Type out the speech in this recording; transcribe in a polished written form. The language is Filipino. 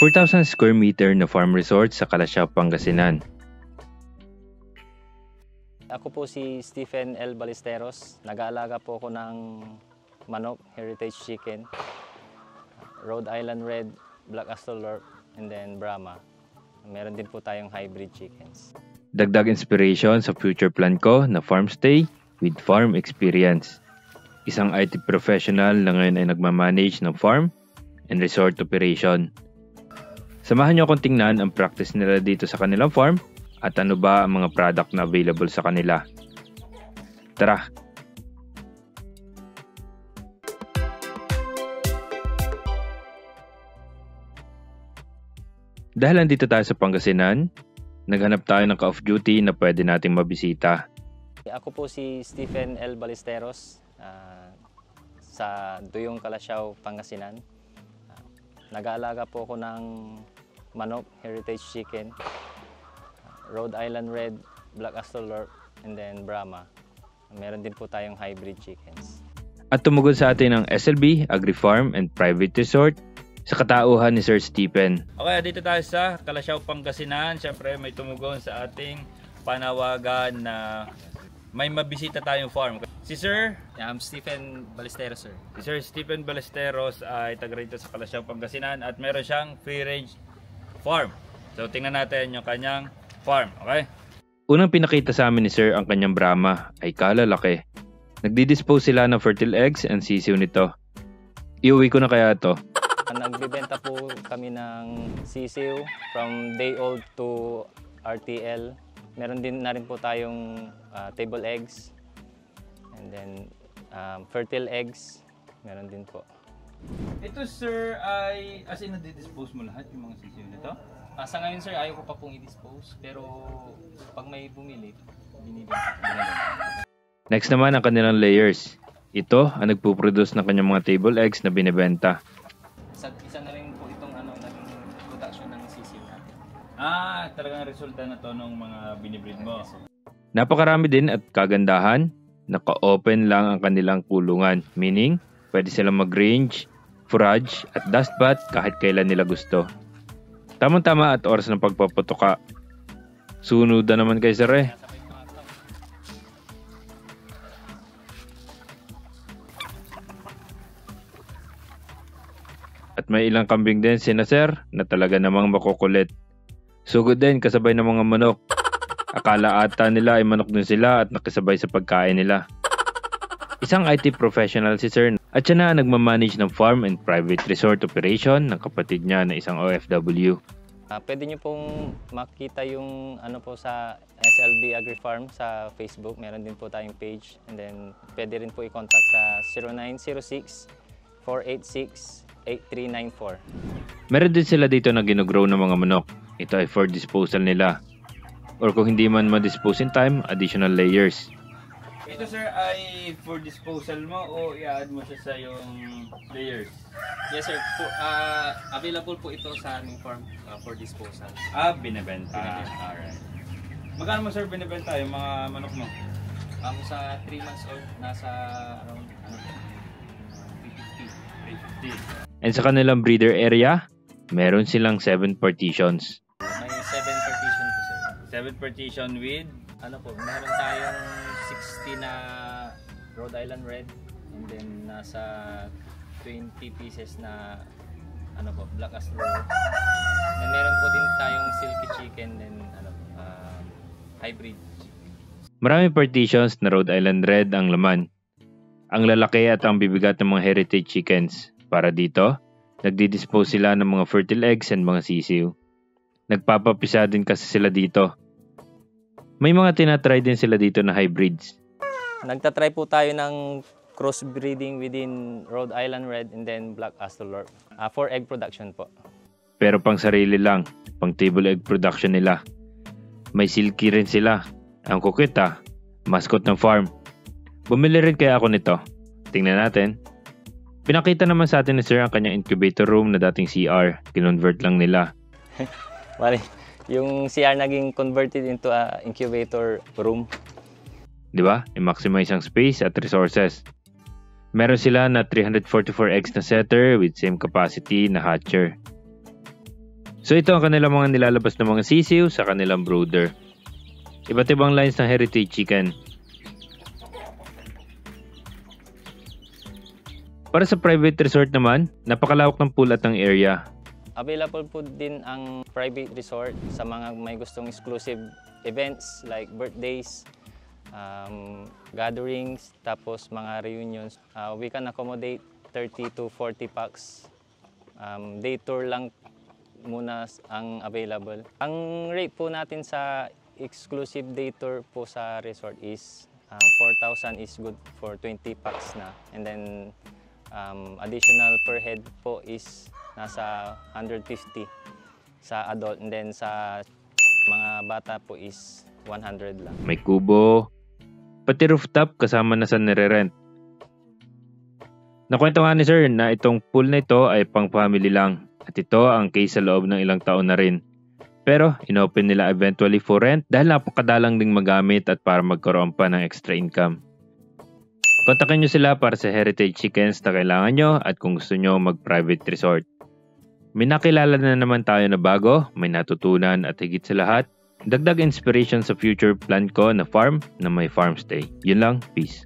4,000 square meter na farm resort sa Calasiao, Pangasinan. Ako po si Stephen L. Ballesteros. Nag-aalaga po ako ng manok, heritage chicken, Rhode Island Red, Black Astolorp, and then Brahma. Meron din po tayong hybrid chickens. Dagdag inspiration sa future plan ko na farm stay with farm experience. Isang IT professional na ngayon ay nagmamanage ng farm and resort operation. Samahan niyo akong tingnan ang practice nila dito sa kanilang farm at ano ba ang mga product na available sa kanila. Tara! Dahil nandito tayo sa Pangasinan, naghanap tayo ng ka-off duty na pwede nating mabisita. Ako po si Stephen L. Ballesteros sa Duyong, Calasiao, Pangasinan. Nag-aalaga po ako ng manok, heritage chicken, Rhode Island Red, Black Astolorp, and then Brahma. Meron din po tayong hybrid chickens. At tumugod sa atin ang SLB, Agri-Farm and Private Resort sa katauhan ni Sir Stephen. Okay, dito tayo sa Calasiao, Pangasinan. Siyempre may tumugon sa ating panawagan na may mabisita tayong farm. Si Sir? I'm Stephen Ballesteros, sir. Si Sir Stephen Ballesteros ay taga rito sa Calasiao, Pangasinan at meron siyang free-range farm. So tingnan natin yung kanyang farm, okay? Unang pinakita sa amin ni Sir ang kanyang Brahma ay kalalaki. Nagdi-dispose sila ng fertile eggs and sisiw nito. Iuwi ko na kaya to. Nagbibenta po kami ng sisiw from day old to RTL. Meron din na rin po tayong table eggs and then fertile eggs. Meron din po. Ito sir ay as in nadi-dispose mo lahat yung mga sisiw nito? Sa ngayon sir, ayaw ko pa pong i-dispose pero pag may bumili, binibenta. Next naman ang kanilang layers. Ito ang nagpuproduce ng kanyang mga table eggs na binibenta. Isa na rin po itong naging production ng sisiw natin. Talagang resulta na to ng mga binibreed mo. Napakarami din at kagandahan. Naka-open lang ang kanilang kulungan. Meaning, pwede silang mag-range, forage at dust bath kahit kailan nila gusto. Tamang-tama at oras ng pagpaputuka. Sunudan naman kay Sir eh. At may ilang kambing din sina Sir na talaga namang makukulit. Sugod din kasabay ng mga manok. Akala ata nila ay manok din sila at nakisabay sa pagkain nila. Isang IT professional si Sir at siya na nagmamanage ng farm and private resort operation ng kapatid niya na isang OFW. Pwede nyo pong makita yung po sa SLB Agri-Farm sa Facebook. Meron din po tayong page. And then pwede rin po i-contact sa 0906-486-8394. Meron din sila dito na ginugrow ng mga manok. Ito ay for disposal nila. Or kung hindi man ma-dispose in time, additional layers. Ito sir ay for disposal mo o i-add mo siya sa yung layers? Yes sir, available po ito sa aming farm for disposal. Binibenta. Alright. Magkano mo sir binibenta yung mga manok mo? Sa 3 months old, nasa around 350. And sa kanilang breeder area, meron silang 7 partitions. May 7 partition po sir. 7 partition with? Meron tayong 60 na Rhode Island Red and then nasa 20 pieces na Black Astolorp. And meron po din tayong silky chicken and hybrid. Maraming partitions na Rhode Island Red ang laman. Ang lalaki at ang bibigat ng mga heritage chickens. Para dito, nagdi-dispose sila ng mga fertile eggs and mga sisiw. Nagpapapisa din kasi sila dito. May mga tinatry din sila dito na hybrids. Nagtatry po tayo ng crossbreeding within Rhode Island Red and then Black Astolorp for egg production po. Pero pang sarili lang, pang table egg production nila. May silky rin sila. Ang kukita, mascot ng farm. Bumili rin kaya ako nito. Tingnan natin. Pinakita naman sa atin ni Sir ang kanyang incubator room na dating CR. Kinonvert lang nila. Wala. Yung CR naging converted into a incubator room. Di ba? I-maximize ang space at resources. Meron sila na 344 eggs na setter with same capacity na hatcher. So ito ang kanilang mga nilalabas na mga sisiw sa kanilang brooder. Iba't ibang lines ng heritage chicken. Para sa private resort naman, napakalawak ng pool at ng area. Available po din ang private resort sa mga may gustong exclusive events like birthdays, gatherings, tapos mga reunions. We can accommodate 30 to 40 packs. Day tour lang muna ang available. Ang rate po natin sa exclusive day tour po sa resort is 4,000 is good for 20 packs na. And then additional per head po is nasa 150 sa adult, and then sa mga bata po is 100 lang. May kubo, pati rooftop kasama na sa nire-rent. Nakwento nga ni Sir na itong pool na ito ay pang family lang at ito ang case sa loob ng ilang taon na rin. Pero inopen nila eventually for rent dahil napakadalang ding magamit at para magkaroon pa ng extra income. Kontakin nyo sila para sa heritage chickens na kailangan nyo at kung gusto nyo mag-private resort. May nakilala na naman tayo na bago, may natutunan at higit sa lahat, dagdag inspiration sa future plan ko na farm na may farm stay. Yun lang, peace.